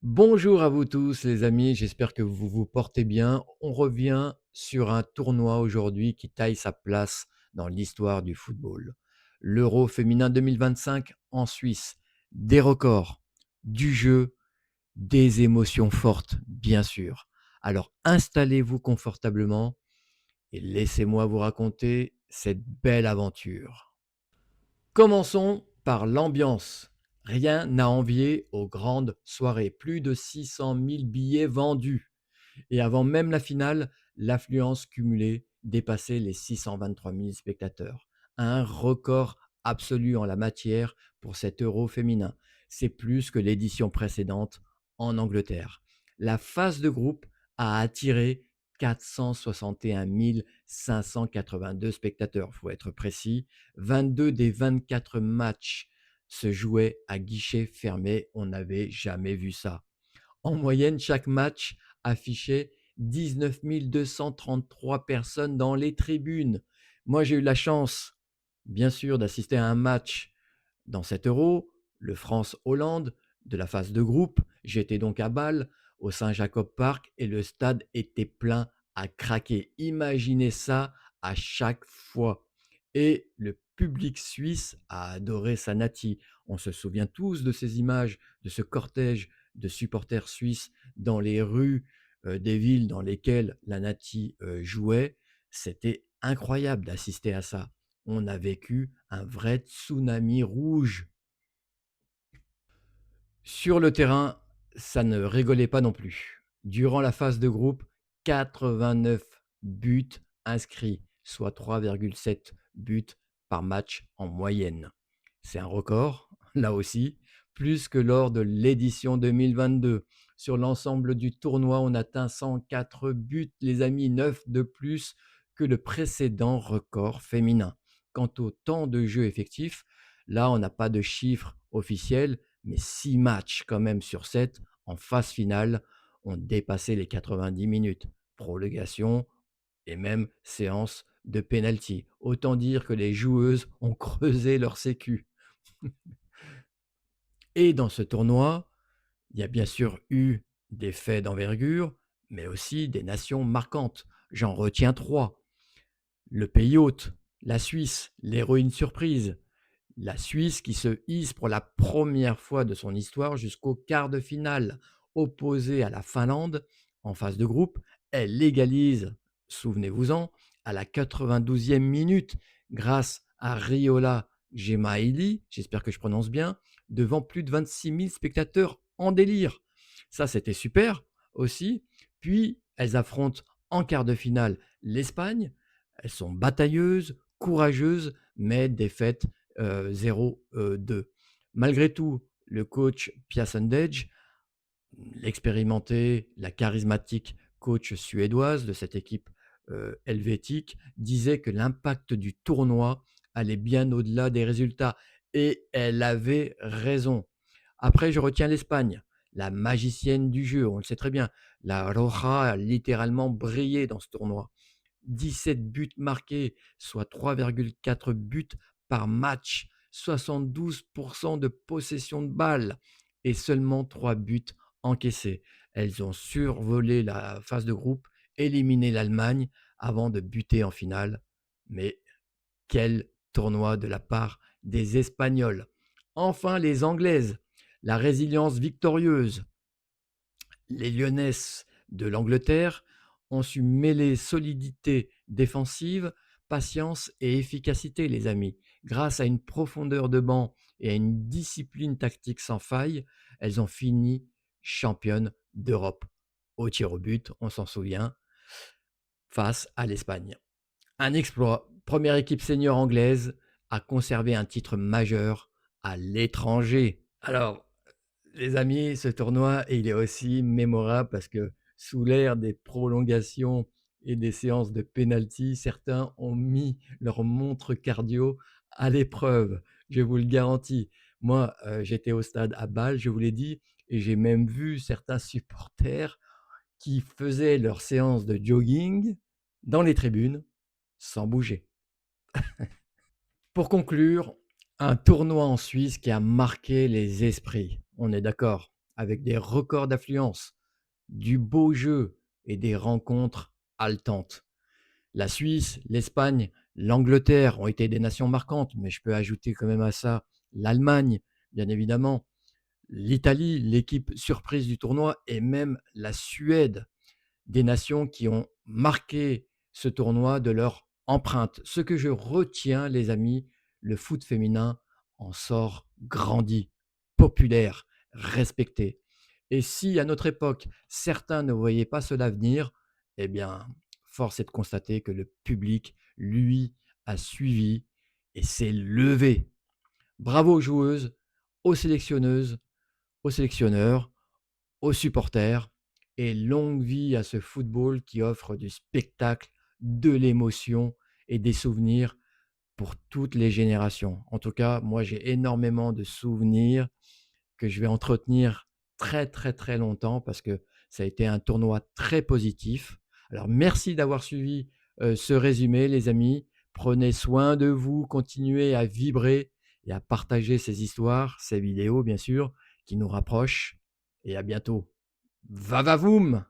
Bonjour à vous tous les amis, j'espère que vous vous portez bien. On revient sur un tournoi aujourd'hui qui taille sa place dans l'histoire du football. L'Euro féminin 2025 en Suisse. Des records, du jeu, des émotions fortes, bien sûr. Alors installez-vous confortablement et laissez-moi vous raconter cette belle aventure. Commençons par l'ambiance. Rien à envier aux grandes soirées. Plus de 600 000 billets vendus. Et avant même la finale, l'affluence cumulée dépassait les 623 000 spectateurs. Un record absolu en la matière pour cet Euro féminin. C'est plus que l'édition précédente en Angleterre. La phase de groupe a attiré 461 582 spectateurs, il faut être précis. 22 des 24 matchs se jouaient à guichet fermé. On n'avait jamais vu ça. En moyenne, chaque match affichait 19 233 personnes dans les tribunes. Moi, j'ai eu la chance, bien sûr, d'assister à un match dans cet Euro, le France-Hollande, de la phase de groupe. J'étais donc à Bâle, au Saint-Jacob Park, et le stade était plein à craquer. Imaginez ça à chaque fois. Et le public suisse a adoré Sanati. On se souvient tous de ces images, de ce cortège de supporters suisses dans les rues des villes dans lesquelles la Nati jouait. C'était incroyable d'assister à ça. On a vécu un vrai tsunami rouge. Sur le terrain, ça ne rigolait pas non plus. Durant la phase de groupe, 89 buts inscrits, soit 3,7 buts par match en moyenne. C'est un record, là aussi, plus que lors de l'édition 2022. Sur l'ensemble du tournoi, on atteint 104 buts, les amis, 9 de plus que le précédent record féminin. Quant au temps de jeu effectif, là, on n'a pas de chiffres officiels, mais 6 matchs quand même sur 7 en phase finale ont dépassé les 90 minutes. Prolongation et même séance de penalty. Autant dire que les joueuses ont creusé leur sécu. Et dans ce tournoi, il y a bien sûr eu des faits d'envergure, mais aussi des nations marquantes. J'en retiens trois. Le pays hôte, la Suisse, l'héroïne surprise. La Suisse qui se hisse pour la première fois de son histoire jusqu'au quart de finale, opposée à la Finlande en phase de groupe. Elle égalise, souvenez-vous-en, à la 92e minute grâce à Riola Gemaili, j'espère que je prononce bien, devant plus de 26 000 spectateurs en délire. Ça, c'était super aussi. Puis, elles affrontent en quart de finale l'Espagne. Elles sont batailleuses, courageuses, mais défaites 0-2. Malgré tout, le coach Pia Sundhage, l'expérimenté, la charismatique coach suédoise de cette équipe helvétique, disait que l'impact du tournoi allait bien au-delà des résultats. Et elle avait raison. Après, je retiens l'Espagne, la magicienne du jeu, on le sait très bien. La Roja a littéralement brillé dans ce tournoi. 17 buts marqués, soit 3,4 buts par match, 72% de possession de balle et seulement 3 buts encaissés. Elles ont survolé la phase de groupe, éliminé l'Allemagne avant de buter en finale. Mais quel tournoi de la part des Espagnols. Enfin, les Anglaises, la résilience victorieuse. Les Lyonnaises de l'Angleterre ont su mêler solidité défensive, patience et efficacité, les amis. Grâce à une profondeur de banc et à une discipline tactique sans faille, elles ont fini championnes d'Europe. Au tir au but, on s'en souvient, face à l'Espagne. Un exploit. Première équipe senior anglaise à conserver un titre majeur à l'étranger. Alors, les amis, ce tournoi, il est aussi mémorable parce que sous l'ère des prolongations et des séances de pénalty, certains ont mis leur montre cardio à l'épreuve. Je vous le garantis. Moi, j'étais au stade à Bâle, je vous l'ai dit, et j'ai même vu certains supporters qui faisaient leur séance de jogging dans les tribunes sans bouger. Pour conclure, un tournoi en Suisse qui a marqué les esprits. On est d'accord. avec des records d'affluence, du beau jeu et des rencontres haletantes. La Suisse, l'Espagne, l'Angleterre ont été des nations marquantes, mais je peux ajouter quand même à ça l'Allemagne, bien évidemment, l'Italie, l'équipe surprise du tournoi, et même la Suède, des nations qui ont marqué ce tournoi de leur empreinte. Ce que je retiens, les amis, le foot féminin en sort grandi, populaire, respecté. Et si à notre époque, certains ne voyaient pas cela venir, eh bien, force est de constater que le public, lui, a suivi et s'est levé. Bravo aux joueuses, aux sélectionneuses, aux sélectionneurs, aux supporters, et longue vie à ce football qui offre du spectacle, de l'émotion et des souvenirs pour toutes les générations. En tout cas, moi, j'ai énormément de souvenirs que je vais entretenir très, très, très longtemps parce que ça a été un tournoi très positif. Alors, merci d'avoir suivi ce résumé, les amis. Prenez soin de vous, continuez à vibrer et à partager ces histoires, ces vidéos, bien sûr, qui nous rapprochent. Et à bientôt. Va va voum!